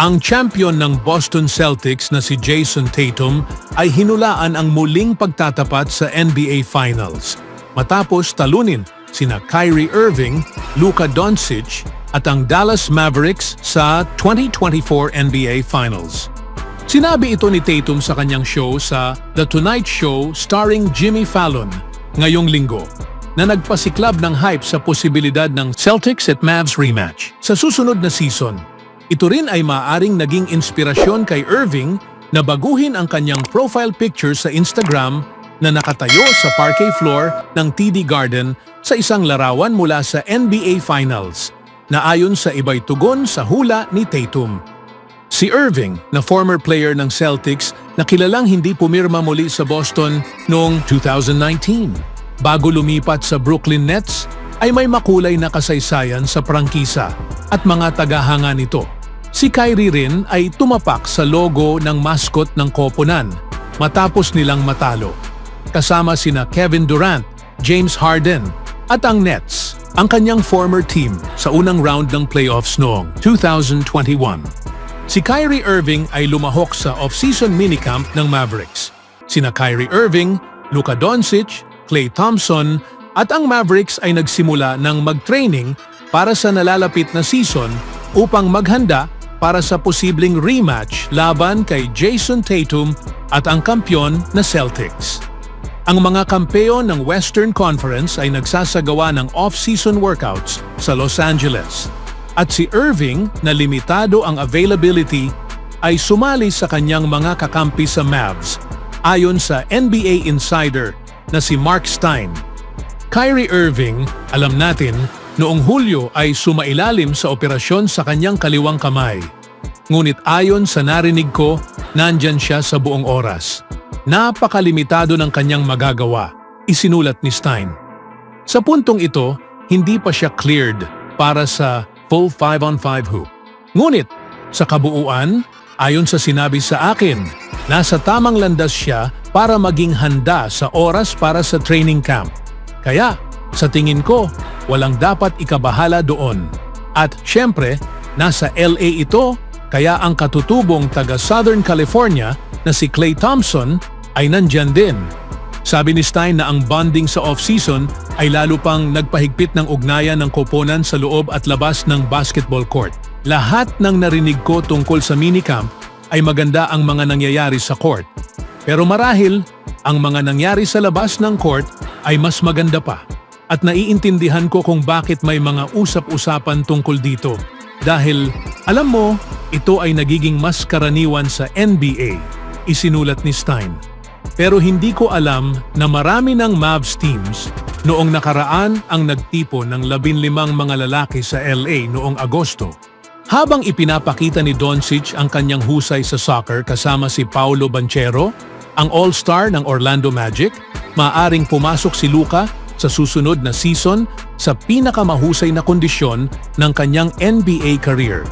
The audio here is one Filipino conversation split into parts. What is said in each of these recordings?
Ang champion ng Boston Celtics na si Jason Tatum ay hinulaan ang muling pagtatapat sa NBA Finals matapos talunin sina Kyrie Irving, Luka Doncic at ang Dallas Mavericks sa 2024 NBA Finals. Sinabi ito ni Tatum sa kanyang show sa The Tonight Show starring Jimmy Fallon ngayong linggo na nagpasiklab ng hype sa posibilidad ng Celtics at Mavs rematch sa susunod na season. Ito rin ay maaaring naging inspirasyon kay Irving na baguhin ang kanyang profile picture sa Instagram na nakatayo sa parquet floor ng TD Garden sa isang larawan mula sa NBA Finals na ayon sa iba'y tugon sa hula ni Tatum. Si Irving, na former player ng Celtics na kilalang hindi pumirma muli sa Boston noong 2019, bago lumipat sa Brooklyn Nets, ay may makulay na kasaysayan sa prangkisa at mga tagahanga nito. Si Kyrie rin ay tumapak sa logo ng mascot ng koponan matapos nilang matalo. Kasama sina Kevin Durant, James Harden at ang Nets, ang kanyang former team sa unang round ng playoffs noong 2021. Si Kyrie Irving ay lumahok sa off-season minicamp ng Mavericks. Sina Kyrie Irving, Luka Doncic, Klay Thompson at ang Mavericks ay nagsimula ng mag-training para sa nalalapit na season upang maghanda para sa posibleng rematch laban kay Jason Tatum at ang kampyon na Celtics. Ang mga kampeon ng Western Conference ay nagsasagawa ng off-season workouts sa Los Angeles. At si Irving, na limitado ang availability, ay sumali sa kanyang mga kakampi sa Mavs, ayon sa NBA insider na si Mark Stein. Kyrie Irving, alam natin, noong Hulyo ay sumailalim sa operasyon sa kanyang kaliwang kamay. Ngunit ayon sa narinig ko, nandyan siya sa buong oras. Napakalimitado ng kanyang magagawa, isinulat ni Stein. Sa puntong ito, hindi pa siya cleared para sa full 5-on-5 hoop. Ngunit, sa kabuuan, ayon sa sinabi sa akin, nasa tamang landas siya para maging handa sa oras para sa training camp. Kaya, sa tingin ko, walang dapat ikabahala doon. At syempre, nasa LA ito, kaya ang katutubong taga Southern California na si Klay Thompson ay nandyan din. Sabi ni Stein na ang bonding sa off-season ay lalo pang nagpahigpit ng ugnayan ng koponan sa loob at labas ng basketball court. Lahat ng narinig ko tungkol sa minicamp ay maganda ang mga nangyayari sa court. Pero marahil, ang mga nangyari sa labas ng court ay mas maganda pa. At naiintindihan ko kung bakit may mga usap-usapan tungkol dito. Dahil, alam mo, ito ay nagiging mas karaniwan sa NBA, isinulat ni Stein. Pero hindi ko alam na marami ng Mavs teams noong nakaraan ang nagtipon ng 15 mga lalaki sa LA noong Agosto. Habang ipinapakita ni Doncic ang kanyang husay sa soccer kasama si Paolo Banchero, ang all-star ng Orlando Magic, maaaring pumasok si Luka sa susunod na season sa pinakamahusay na kondisyon ng kanyang NBA career.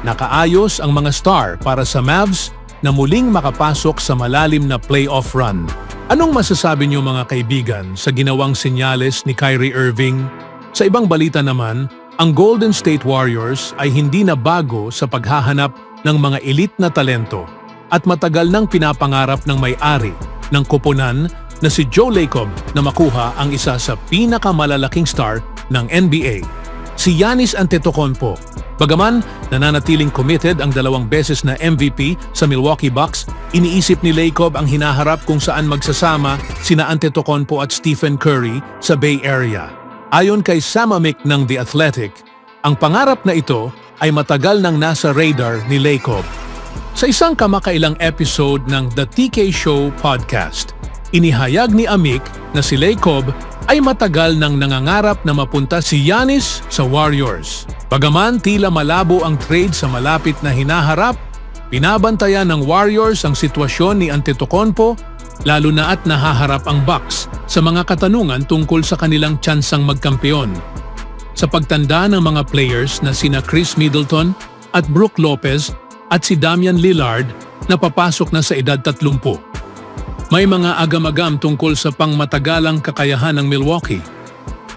Nakaayos ang mga star para sa Mavs na muling makapasok sa malalim na playoff run. Anong masasabi niyo mga kaibigan sa ginawang senyales ni Kyrie Irving? Sa ibang balita naman, ang Golden State Warriors ay hindi na bago sa paghahanap ng mga elite na talento at matagal nang pinapangarap ng may-ari ng koponan na si Joe Lacob na makuha ang isa sa pinakamalalaking star ng NBA, si Giannis Antetokounmpo. Bagaman nananatiling committed ang 2 beses na MVP sa Milwaukee Bucks, iniisip ni Lacob ang hinaharap kung saan magsasama sina Antetokounmpo at Stephen Curry sa Bay Area. Ayon kay Sam Amick ng The Athletic, ang pangarap na ito ay matagal nang nasa radar ni Lacob. Sa isang kamakailang episode ng The TK Show podcast, inihayag ni Amick na si Lacob ay matagal nang nangangarap na mapunta si Giannis sa Warriors. Bagaman tila malabo ang trade sa malapit na hinaharap, binabantayan ng Warriors ang sitwasyon ni Antetokounmpo, lalo na at nahaharap ang Bucks sa mga katanungan tungkol sa kanilang tsansang magkampeon. Sa pagtanda ng mga players na sina Chris Middleton at Brook Lopez at si Damian Lillard na papasok na sa edad 30. May mga agam-agam tungkol sa pangmatagalang kakayahan ng Milwaukee.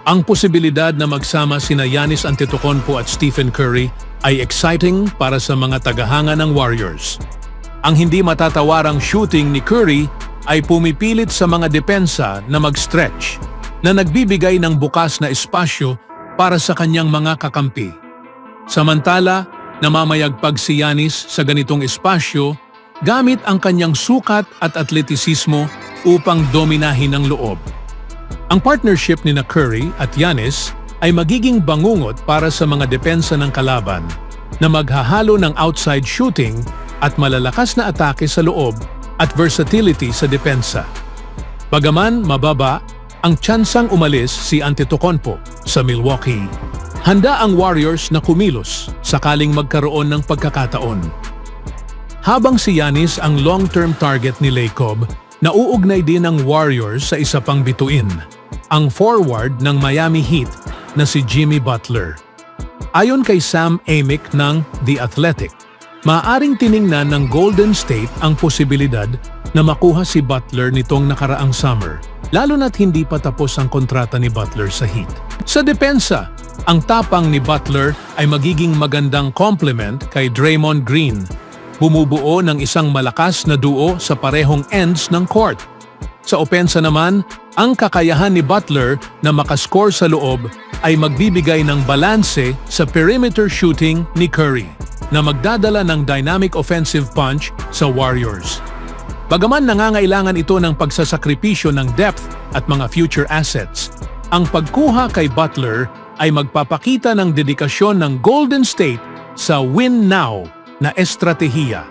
Ang posibilidad na magsama sina Giannis Antetokounmpo at Stephen Curry ay exciting para sa mga tagahanga ng Warriors. Ang hindi matatawarang shooting ni Curry ay pumipilit sa mga depensa na mag-stretch, na nagbibigay ng bukas na espasyo para sa kanyang mga kakampi. Samantala, namamayagpag si Giannis sa ganitong espasyo gamit ang kanyang sukat at atletisismo upang dominahin ang loob. Ang partnership ni Curry at Giannis ay magiging bangungot para sa mga depensa ng kalaban na maghahalo ng outside shooting at malalakas na atake sa loob at versatility sa depensa. Bagaman mababa, ang tsansang umalis si Antetokounmpo sa Milwaukee. Handa ang Warriors na kumilos sakaling magkaroon ng pagkakataon. Habang si Giannis ang long-term target ni Lacob, nauugnay din ng Warriors sa isa pang bituin, ang forward ng Miami Heat na si Jimmy Butler. Ayon kay Sam Amick ng The Athletic, maaaring tiningnan ng Golden State ang posibilidad na makuha si Butler nitong nakaraang summer, lalo na't hindi pa tapos ang kontrata ni Butler sa Heat. Sa depensa, ang tapang ni Butler ay magiging magandang complement kay Draymond Green, bumubuo ng isang malakas na duo sa parehong ends ng court. Sa opensa naman, ang kakayahan ni Butler na makascore sa loob ay magbibigay ng balanse sa perimeter shooting ni Curry, na magdadala ng dynamic offensive punch sa Warriors. Bagaman nangangailangan ito ng pagsasakripisyo ng depth at mga future assets, ang pagkuha kay Butler ay magpapakita ng dedikasyon ng Golden State sa win now na estratehiya.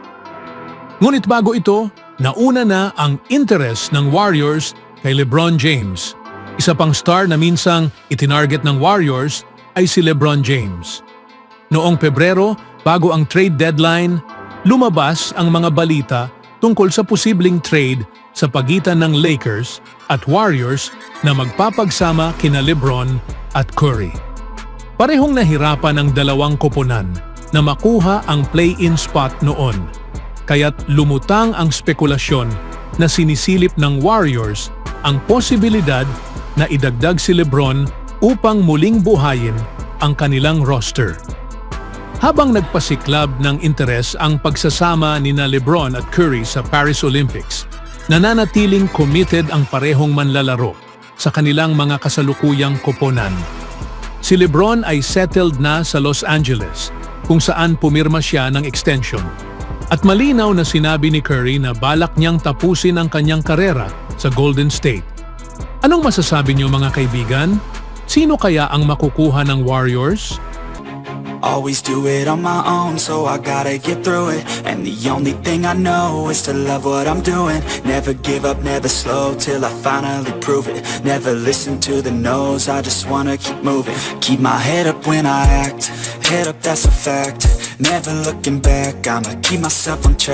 Ngunit bago ito, nauna na ang interes ng Warriors kay LeBron James. Isa pang star na minsang itinarget ng Warriors ay si LeBron James. Noong Pebrero, bago ang trade deadline, lumabas ang mga balita tungkol sa posibleng trade sa pagitan ng Lakers at Warriors na magpapagsama kina LeBron at Curry. Parehong nahirapan ang dalawang koponan na makuha ang play-in spot noon, kaya't lumutang ang spekulasyon na sinisilip ng Warriors ang posibilidad na idagdag si LeBron upang muling buhayin ang kanilang roster. Habang nagpasiklab ng interes ang pagsasama nina LeBron at Curry sa Paris Olympics, nananatiling committed ang parehong manlalaro sa kanilang mga kasalukuyang koponan. Si LeBron ay settled na sa Los Angeles, kung saan pumirma siya ng extension. At malinaw na sinabi ni Curry na balak niyang tapusin ang kanyang karera sa Golden State. Anong masasabi niyo mga kaibigan? Sino kaya ang makukuha ng Warriors? Always do it on my own, so I gotta get through it. And the only thing I know is to love what I'm doing. Never give up, never slow, till I finally prove it. Never listen to the no's, I just wanna keep moving. Keep my head up when I act, head up that's a fact. Never looking back, I'ma keep myself on track.